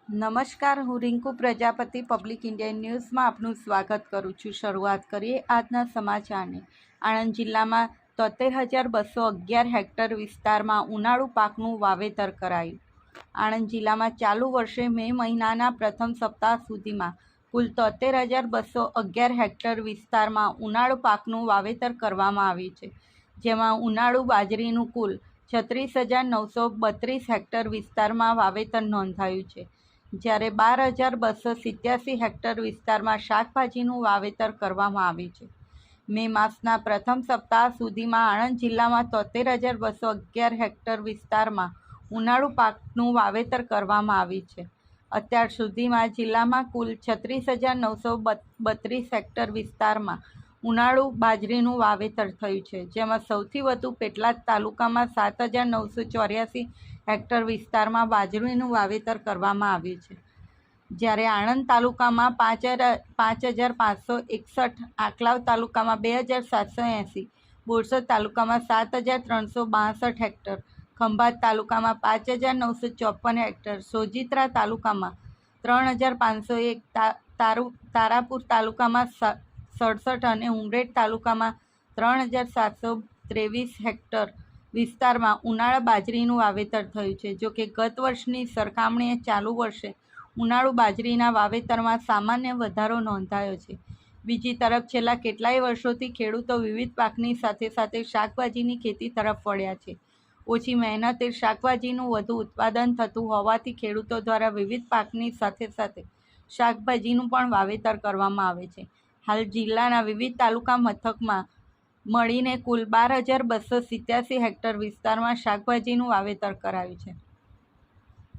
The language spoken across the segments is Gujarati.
નમસ્કાર, હું રિંકુ પ્રજાપતિ પબ્લિક ઇન્ડિયન ન્યૂઝમાં આપનું સ્વાગત કરું છું। શરૂઆત કરીએ આજના સમાચારની। આણંદ જિલ્લામાં 73,211 હેક્ટર વિસ્તારમાં ઉનાળુ પાકનું વાવેતર કરાયું। આણંદ જિલ્લામાં ચાલુ વર્ષે મે મહિનાના પ્રથમ સપ્તાહ સુધીમાં કુલ 73,211 હેક્ટર વિસ્તારમાં ઉનાળુ પાકનું વાવેતર કરવામાં આવ્યું છે, જેમાં ઉનાળુ બાજરીનું કુલ 36,932 હેક્ટર વિસ્તારમાં વાવેતર નોંધાયું છે, જ્યારે 12,287 હેક્ટર વિસ્તારમાં શાકભાજીનું વાવેતર કરવામાં આવ્યું છે। મે માસના પ્રથમ સપ્તાહ સુધીમાં આણંદ જિલ્લામાં 73,211 હેક્ટર વિસ્તારમાં ઉનાળુ પાકનું વાવેતર કરવામાં આવ્યું છે। અત્યાર સુધીમાં જિલ્લામાં કુલ 36,932 હેક્ટર વિસ્તારમાં ઉનાળુ બાજરીનું વાવેતર થયું છે, જેમાં સૌથી વધુ પેટલાદ તાલુકામાં 7,984 હેક્ટર વિસ્તારમાં બાજરીનું વાવેતર કરવામાં આવ્યું છે, જ્યારે આણંદ તાલુકામાં 5,561, આંકલાવ તાલુકામાં 2,780, બોરસદ તાલુકામાં 7,362 હેક્ટર, ખંભાત તાલુકામાં 5,954 હેક્ટર, સોજિત્રા તાલુકામાં 3,501, તારાપુર તાલુકામાં 67 અને ઉમરેઠ તાલુકામાં 3,723 હેક્ટર વિસ્તારમાં ઉનાળા બાજરીનું વાવેતર થયું છે। જોકે ગત વર્ષની સરખામણીએ ચાલુ વર્ષે ઉનાળુ બાજરીના વાવેતરમાં સામાન્ય વધારો નોંધાયો છે। બીજી તરફ છેલ્લા કેટલાય વર્ષોથી ખેડૂતો વિવિધ પાકની સાથે સાથે શાકભાજીની ખેતી તરફ વળ્યા છે। ઓછી મહેનતે શાકભાજીનું વધુ ઉત્પાદન થતું હોવાથી ખેડૂતો દ્વારા વિવિધ પાકની સાથે સાથે શાકભાજીનું પણ વાવેતર કરવામાં આવે છે। હાલ જિલ્લાના વિવિધ તાલુકા મથકમાં મળીને કુલ 12,287 હેક્ટર વિસ્તારમાં શાકભાજીનું વાવેતર કરાયું છે,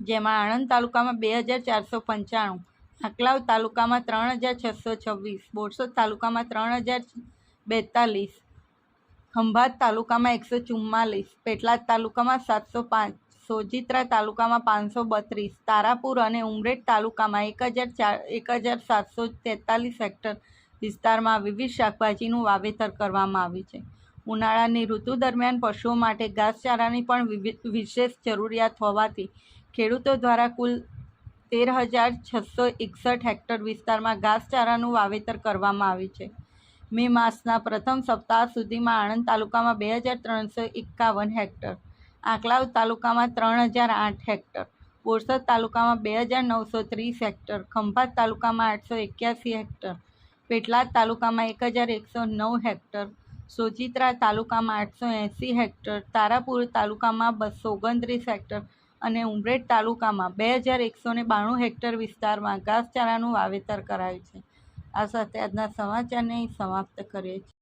જેમાં આણંદ તાલુકામાં 2,495, આંકલાવ તાલુકામાં 3,626, બોરસદ તાલુકામાં 3,042, ખંભાત તાલુકામાં 144, પેટલાદ તાલુકામાં 705, સોજિત્રા તાલુકામાં 532, તારાપુર અને ઉમરેઠ તાલુકામાં 1,743 હેક્ટર વિસ્તારમાં વિવિધ શાકભાજીનું વાવેતર કરવામાં આવ્યું છે। ઉનાળાની ઋતુ દરમિયાન પશુઓ માટે ઘાસચારાની પણ વિશેષ જરૂરિયાત હોવાથી ખેડૂતો દ્વારા કુલ 13,661 હેક્ટર વિસ્તારમાં ઘાસચારાનું વાવેતર કરવામાં આવ્યું છે। મે માસના પ્રથમ સપ્તાહ સુધીમાં આણંદ તાલુકામાં 2,351 હેક્ટર, આંકલાવ તાલુકામાં 3,008 હેક્ટર, બોરસદ તાલુકામાં 2,930 હેક્ટર, ખંભાત તાલુકામાં 881 હેક્ટર, પેટલાદ તાલુકામાં 1,109 હેક્ટર, સોજિત્રા તાલુકામાં 880 હેક્ટર, તારાપુર તાલુકામાં 229 હેક્ટર અને ઉમરેઠ તાલુકામાં 2,192 હેક્ટર વિસ્તારમાં ઘાસચારાનું વાવેતર કરાયું છે। આ સાથે આજના સમાચારને સમાપ્ત કરીએ છીએ।